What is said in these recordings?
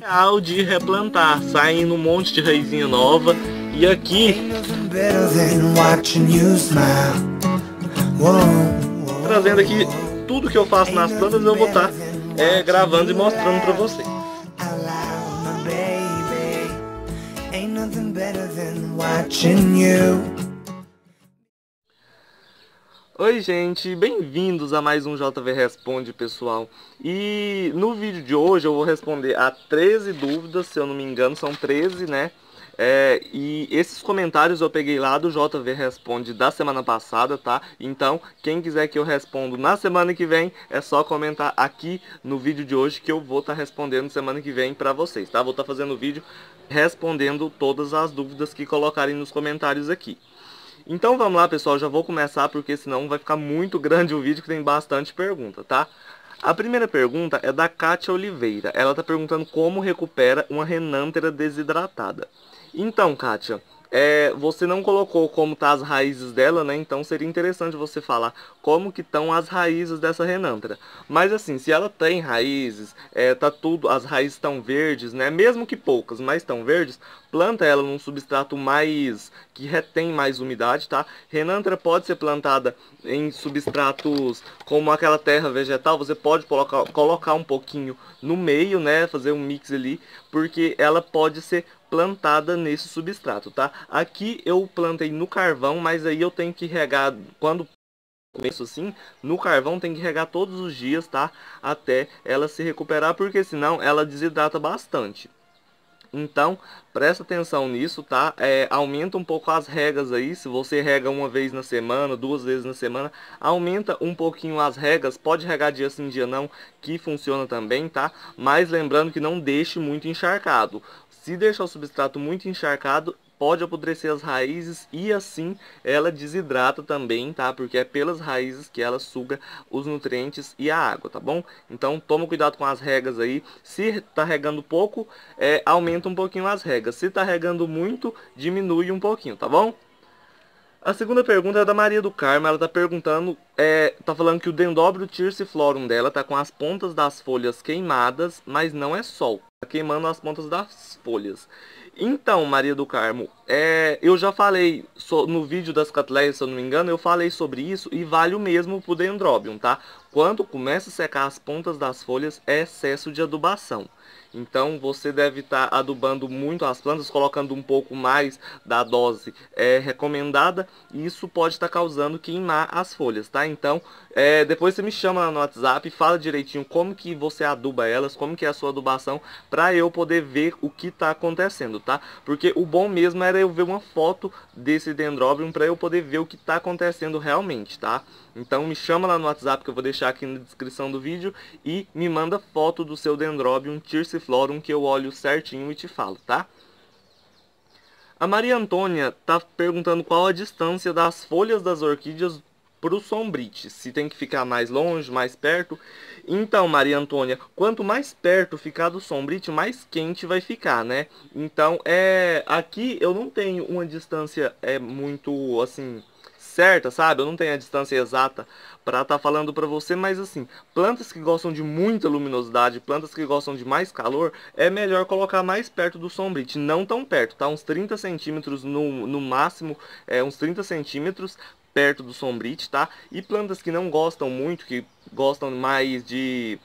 Ideal de replantar, saindo um monte de raizinha nova. E aqui trazendo aqui tudo que eu faço nas plantas, eu vou estar gravando e mostrando para vocês. Oi gente, bem-vindos a mais um JV Responde, pessoal. E no vídeo de hoje eu vou responder a 13 dúvidas, se eu não me engano, são 13, né? E esses comentários eu peguei lá do JV Responde da semana passada, tá? Então, quem quiser que eu responda na semana que vem, é só comentar aqui no vídeo de hoje que eu vou estar respondendo semana que vem pra vocês, tá? Vou estar fazendo o vídeo respondendo todas as dúvidas que colocarem nos comentários aqui. Então vamos lá, pessoal, já vou começar porque senão vai ficar muito grande o vídeo, que tem bastante pergunta, tá? A primeira pergunta é da Kátia Oliveira. Ela está perguntando como recupera uma renântera desidratada. Então, Kátia, você não colocou como tá as raízes dela, né? Então seria interessante você falar como que estão as raízes dessa renântera. Mas assim, se ela tem raízes, tá tudo, as raízes estão verdes, né? Mesmo que poucas, mas estão verdes, planta ela num substrato mais que retém mais umidade, tá? Renântera pode ser plantada em substratos como aquela terra vegetal. Você pode colocar um pouquinho no meio, né? Fazer um mix ali, porque ela pode ser plantada nesse substrato, tá? Aqui eu plantei no carvão, mas aí eu tenho que regar quando começo assim, no carvão tem que regar todos os dias, tá? Até ela se recuperar, porque senão ela desidrata bastante. Então, presta atenção nisso, tá? Aumenta um pouco as regas aí. Se você rega uma vez na semana, 2 vezes na semana, aumenta um pouquinho as regas. Pode regar dia sim, dia não, que funciona também, tá? Mas lembrando que não deixe muito encharcado. Se deixar o substrato muito encharcado, pode apodrecer as raízes e assim ela desidrata também, tá? Porque é pelas raízes que ela suga os nutrientes e a água, tá bom? Então toma cuidado com as regas aí. Se tá regando pouco, aumenta um pouquinho as regas. Se tá regando muito, diminui um pouquinho, tá bom? A segunda pergunta é da Maria do Carmo. Ela tá perguntando, tá falando que o Dendróbio thyrsiforum dela tá com as pontas das folhas queimadas, mas não é sol, tá queimando as pontas das folhas. Então, Maria do Carmo, eu já falei no vídeo das catleias, se eu não me engano, eu falei sobre isso e vale o mesmo pro Dendrobium, tá? Quando começa a secar as pontas das folhas, é excesso de adubação. Então você deve estar adubando muito as plantas, colocando um pouco mais da dose recomendada, e isso pode estar causando queimar as folhas, tá? Então depois você me chama lá no WhatsApp e fala direitinho como que você aduba elas, como que é a sua adubação, para eu poder ver o que está acontecendo, tá? Porque o bom mesmo era eu ver uma foto desse Dendrobium para eu poder ver o que está acontecendo realmente, tá? Então me chama lá no WhatsApp, que eu vou deixar aqui na descrição do vídeo, e me manda foto do seu Dendrobium thyrsiforum, que eu olho certinho e te falo, tá? A Maria Antônia tá perguntando qual a distância das folhas das orquídeas para o sombrite, se tem que ficar mais longe, mais perto. Então, Maria Antônia, quanto mais perto ficar do sombrite, mais quente vai ficar, né? Então, aqui eu não tenho uma distância muito assim certa, sabe? Eu não tenho a distância exata para estar falando para você, mas assim, plantas que gostam de muita luminosidade, plantas que gostam de mais calor, é melhor colocar mais perto do sombrite, não tão perto, tá? Uns 30 centímetros no máximo, uns 30 centímetros perto do sombrite, tá? E plantas que não gostam muito, que gostam mais de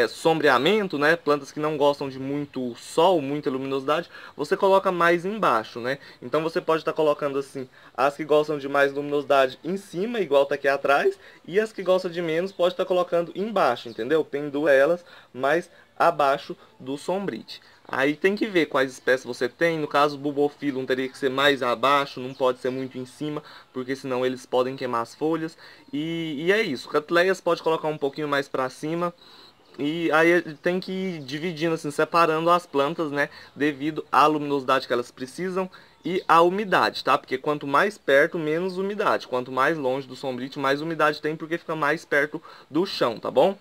sombreamento, né? Plantas que não gostam de muito sol, muita luminosidade, você coloca mais embaixo, né? Então você pode estar colocando assim, as que gostam de mais luminosidade em cima, igual tá aqui atrás, e as que gostam de menos pode estar colocando embaixo, entendeu? Pendura elas mais abaixo do sombrite. Aí tem que ver quais espécies você tem. No caso, o Bulbophyllum teria que ser mais abaixo, não pode ser muito em cima, porque senão eles podem queimar as folhas. E é isso. Catleias pode colocar um pouquinho mais para cima. E aí tem que ir dividindo, assim, separando as plantas, né? Devido à luminosidade que elas precisam e à umidade, tá? Porque quanto mais perto, menos umidade. Quanto mais longe do sombrite, mais umidade tem, porque fica mais perto do chão, tá bom?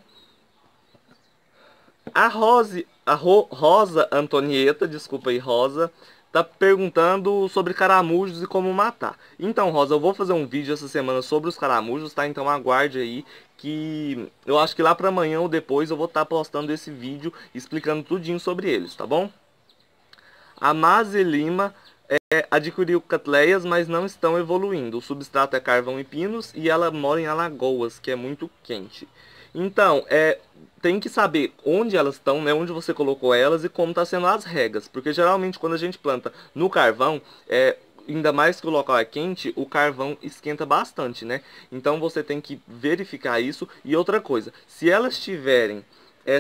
A Rosa Antonieta, desculpa aí, Rosa, tá perguntando sobre caramujos e como matar. Então, Rosa, eu vou fazer um vídeo essa semana sobre os caramujos, tá? Então aguarde aí que eu acho que lá para amanhã ou depois eu vou estar postando esse vídeo explicando tudinho sobre eles, tá bom? A Mazi Lima adquiriu catleias, mas não estão evoluindo. O substrato é carvão e pinos e ela mora em Alagoas, que é muito quente. Então, tem que saber onde elas estão, né, onde você colocou elas e como está sendo as regas. Porque geralmente quando a gente planta no carvão, ainda mais que o local é quente, o carvão esquenta bastante, né? Então você tem que verificar isso. E outra coisa, se elas tiverem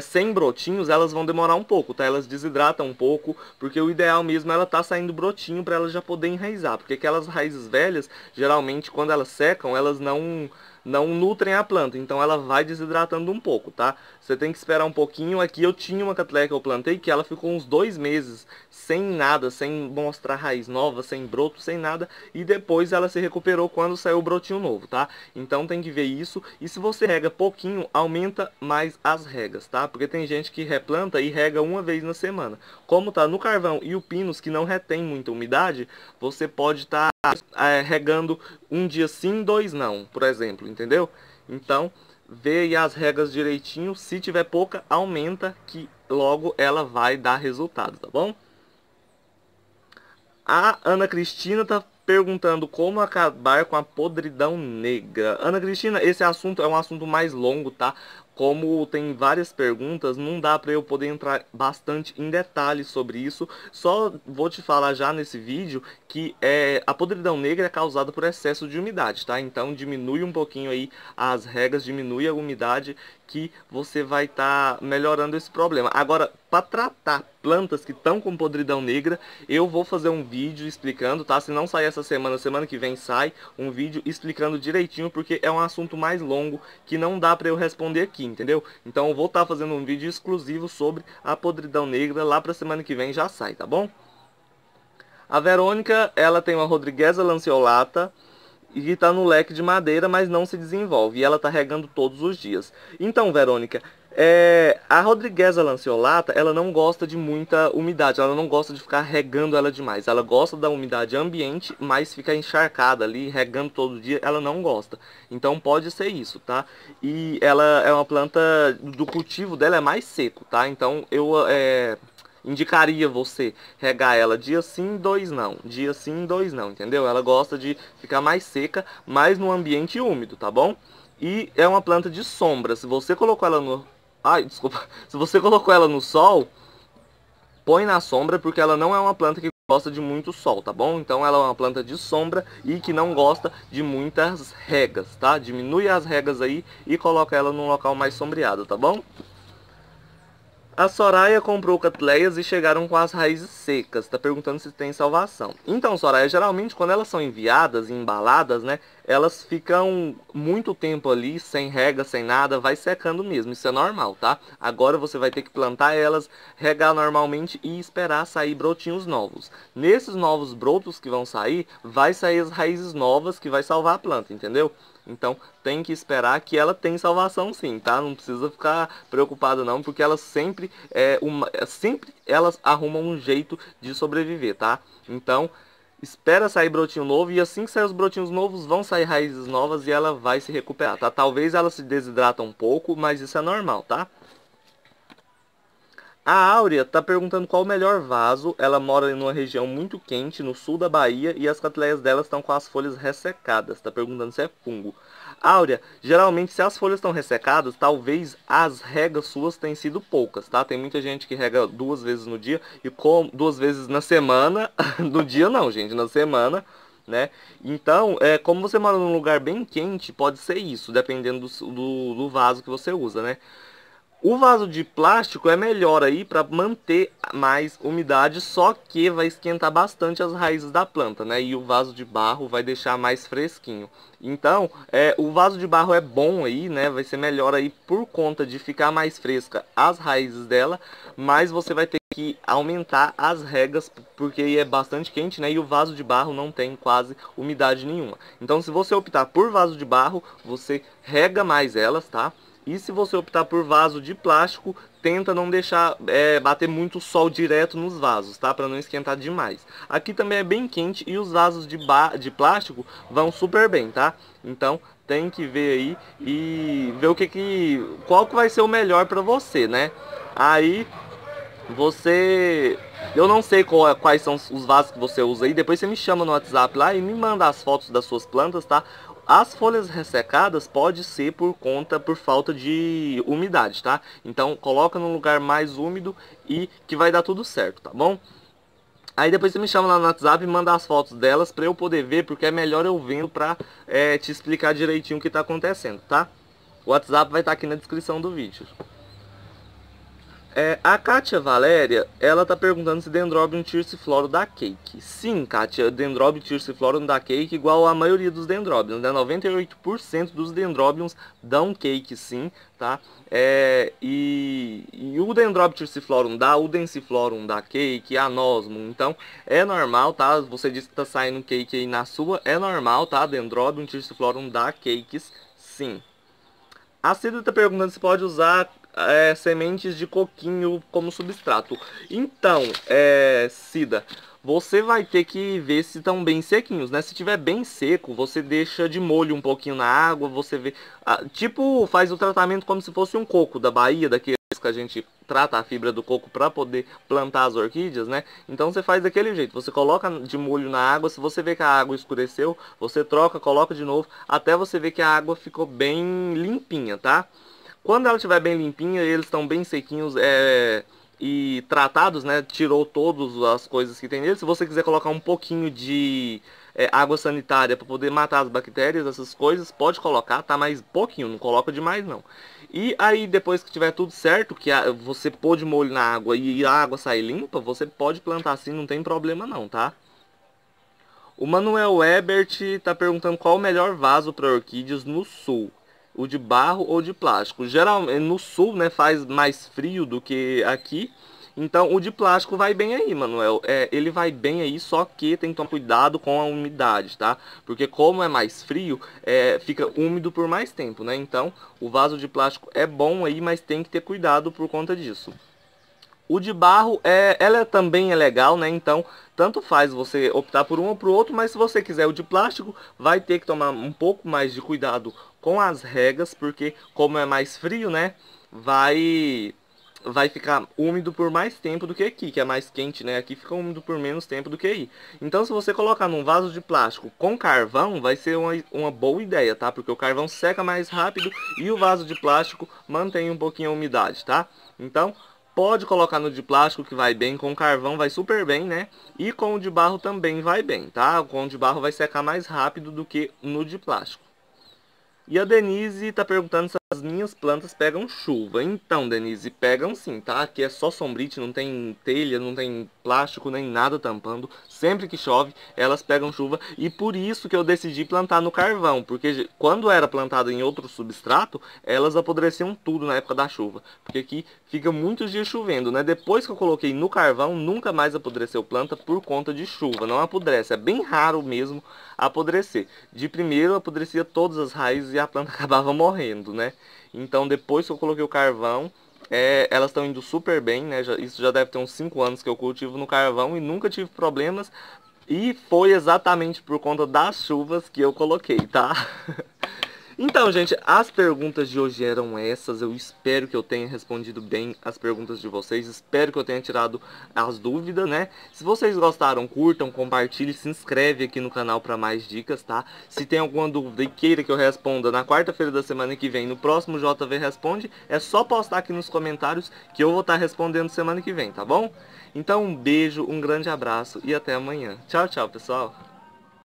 sem brotinhos, elas vão demorar um pouco, tá? Elas desidratam um pouco, porque o ideal mesmo é ela tá saindo brotinho para ela já poder enraizar. Porque aquelas raízes velhas, geralmente quando elas secam, elas não nutrem a planta, então ela vai desidratando um pouco, tá? Você tem que esperar um pouquinho. Aqui eu tinha uma catleia que eu plantei que ela ficou uns 2 meses sem nada, sem mostrar raiz nova, sem broto, sem nada, e depois ela se recuperou quando saiu o brotinho novo, tá? Então tem que ver isso, e se você rega pouquinho, aumenta mais as regas, tá? Porque tem gente que replanta e rega uma vez na semana. Como tá no carvão e o pinus que não retém muita umidade, você pode estar regando um dia sim, 2 não, por exemplo, entendeu? Então, vê aí as regras direitinho. Se tiver pouca, aumenta, que logo ela vai dar resultado, tá bom? A Ana Cristina tá perguntando como acabar com a podridão negra. Ana Cristina, esse assunto é um assunto mais longo, tá? Como tem várias perguntas, não dá para eu poder entrar bastante em detalhes sobre isso. Só vou te falar já nesse vídeo que a podridão negra é causada por excesso de umidade, tá? Então diminui um pouquinho aí as regas, diminui a umidade, que você vai estar melhorando esse problema. Agora, para tratar plantas que estão com podridão negra, eu vou fazer um vídeo explicando, tá? Se não sair essa semana, semana que vem sai um vídeo explicando direitinho, porque é um assunto mais longo que não dá para eu responder aqui, entendeu? Então eu vou estar fazendo um vídeo exclusivo sobre a podridão negra, lá para semana que vem já sai, tá bom? A Verônica, ela tem uma Rodriguesa lanceolata e está no leque de madeira, mas não se desenvolve, e ela está regando todos os dias. Então, Verônica, a Rodriguesa lanceolata, ela não gosta de muita umidade, ela não gosta de ficar regando ela demais. Ela gosta da umidade ambiente, mas ficar encharcada ali, regando todo dia, ela não gosta. Então pode ser isso, tá? E ela é uma planta, do cultivo dela é mais seco, tá? Então eu indicaria você regar ela dia sim, 2 não. Dia sim, 2 não, entendeu? Ela gosta de ficar mais seca, mas no ambiente úmido, tá bom? E é uma planta de sombra. Se você colocou ela no... Ai, desculpa. Se você colocou ela no sol, põe na sombra, porque ela não é uma planta que gosta de muito sol, tá bom? Então ela é uma planta de sombra e que não gosta de muitas regas, tá? Diminui as regas aí e coloca ela num local mais sombreado, tá bom? A Soraya comprou catleias e chegaram com as raízes secas. Tá perguntando se tem salvação. Então, Soraya, geralmente quando elas são enviadas e embaladas, né, elas ficam muito tempo ali, sem rega, sem nada, vai secando mesmo. Isso é normal, tá? Agora você vai ter que plantar elas, regar normalmente e esperar sair brotinhos novos. Nesses novos brotos que vão sair, vai sair as raízes novas que vai salvar a planta, entendeu? Então tem que esperar, que ela tem salvação sim, tá? Não precisa ficar preocupado não, porque elas sempre elas arrumam um jeito de sobreviver, tá? Então espera sair brotinho novo, e assim que sair os brotinhos novos, vão sair raízes novas e ela vai se recuperar, tá? Talvez ela se desidrata um pouco, mas isso é normal, tá? A Áurea tá perguntando qual o melhor vaso. Ela mora em uma região muito quente, no sul da Bahia, e as catleias dela estão com as folhas ressecadas. Tá perguntando se é fungo. Áurea, geralmente se as folhas estão ressecadas, talvez as regas suas tenham sido poucas, tá? Tem muita gente que rega 2 vezes no dia, e 2 vezes na semana. No dia não, gente, na semana, né? Então, como você mora num lugar bem quente, pode ser isso, dependendo do vaso que você usa, né? O vaso de plástico é melhor aí para manter mais umidade, só que vai esquentar bastante as raízes da planta, né? E o vaso de barro vai deixar mais fresquinho. Então, o vaso de barro é bom aí, né? Vai ser melhor aí por conta de ficar mais fresca as raízes dela, mas você vai ter que aumentar as regas, porque aí é bastante quente, né? E o vaso de barro não tem quase umidade nenhuma. Então, se você optar por vaso de barro, você rega mais elas, tá? E se você optar por vaso de plástico, tenta não deixar bater muito sol direto nos vasos, tá? Para não esquentar demais. Aqui também é bem quente e os vasos de plástico vão super bem, tá? Então tem que ver aí e ver qual que vai ser o melhor para você, né? Aí eu não sei quais são os vasos que você usa aí. Depois você me chama no WhatsApp lá e me manda as fotos das suas plantas, tá? As folhas ressecadas pode ser por falta de umidade, tá? Então coloca num lugar mais úmido e que vai dar tudo certo, tá bom? Aí depois você me chama lá no WhatsApp e manda as fotos delas pra eu poder ver, porque é melhor eu vendo pra te explicar direitinho o que tá acontecendo, tá? O WhatsApp vai estar aqui na descrição do vídeo. A Kátia Valéria, ela tá perguntando se Dendrobium thyrsiphlorum dá cake. Sim, Kátia, Dendrobium thyrsiphlorum dá cake igual a maioria dos dendróbions, né? 98% dos dendróbions dão cake, sim, tá? E o Dendrobium thyrsiphlorum dá, o Densiflorum dá cake, anosmum, então é normal, tá? Você disse que tá saindo cake aí na sua, é normal, tá? Dendrobium thyrsiphlorum dá cakes, sim. A Cida está perguntando se pode usar sementes de coquinho como substrato. Então, Cida, você vai ter que ver se estão bem sequinhos, né? Se tiver bem seco, você deixa de molho um pouquinho na água, você vê... tipo, faz o tratamento como se fosse um coco da Bahia, daqueles que a gente trata a fibra do coco para poder plantar as orquídeas, né? Então você faz daquele jeito, você coloca de molho na água, se você vê que a água escureceu, você troca, coloca de novo, até você ver que a água ficou bem limpinha, tá? Quando ela estiver bem limpinha, eles estão bem sequinhos e tratados, né? Tirou todas as coisas que tem neles. Se você quiser colocar um pouquinho de água sanitária para poder matar as bactérias, essas coisas, pode colocar, tá? Mas pouquinho, não coloca demais não. E aí depois que tiver tudo certo, que você pôr de molho na água e a água sair limpa, você pode plantar assim, não tem problema não, tá? O Manuel Ebert está perguntando qual o melhor vaso para orquídeas no sul. O de barro ou de plástico? Geralmente no sul, né, faz mais frio do que aqui. Então o de plástico vai bem aí, Manuel. Ele vai bem aí, só que tem que tomar cuidado com a umidade, tá? Porque como é mais frio, fica úmido por mais tempo, né? Então o vaso de plástico é bom aí, mas tem que ter cuidado por conta disso. O de barro, ela também é legal, né? Então, tanto faz você optar por um ou por outro, mas se você quiser o de plástico, vai ter que tomar um pouco mais de cuidado com as regas, porque como é mais frio, né? Vai ficar úmido por mais tempo do que aqui, que é mais quente, né? Aqui fica úmido por menos tempo do que aí. Então, se você colocar num vaso de plástico com carvão, vai ser uma boa ideia, tá? Porque o carvão seca mais rápido e o vaso de plástico mantém um pouquinho a umidade, tá? Então, pode colocar no de plástico que vai bem, com carvão vai super bem, né? E com o de barro também vai bem, tá? Com o de barro vai secar mais rápido do que no de plástico. E a Denise tá perguntando se as minhas plantas pegam chuva. Então, Denise, pegam sim, tá? Aqui é só sombrite, não tem telha, não tem plástico, nem nada tampando. Sempre que chove, elas pegam chuva. E por isso que eu decidi plantar no carvão. Porque quando era plantado em outro substrato, elas apodreciam tudo na época da chuva. Porque aqui fica muitos dias chovendo, né? Depois que eu coloquei no carvão, nunca mais apodreceu planta por conta de chuva. Não apodrece, é bem raro mesmo apodrecer. De primeiro apodrecia todas as raízes e a planta acabava morrendo, né? Então depois que eu coloquei o carvão, elas estão indo super bem, né? Isso já deve ter uns 5 anos que eu cultivo no carvão e nunca tive problemas. E foi exatamente por conta das chuvas que eu coloquei, tá? Então, gente, as perguntas de hoje eram essas. Eu espero que eu tenha respondido bem as perguntas de vocês. Espero que eu tenha tirado as dúvidas, né? Se vocês gostaram, curtam, compartilhem, se inscreve aqui no canal para mais dicas, tá? Se tem alguma dúvida e queira que eu responda na quarta-feira da semana que vem, no próximo JV Responde, é só postar aqui nos comentários que eu vou estar respondendo semana que vem, tá bom? Então, um beijo, um grande abraço e até amanhã. Tchau, tchau, pessoal!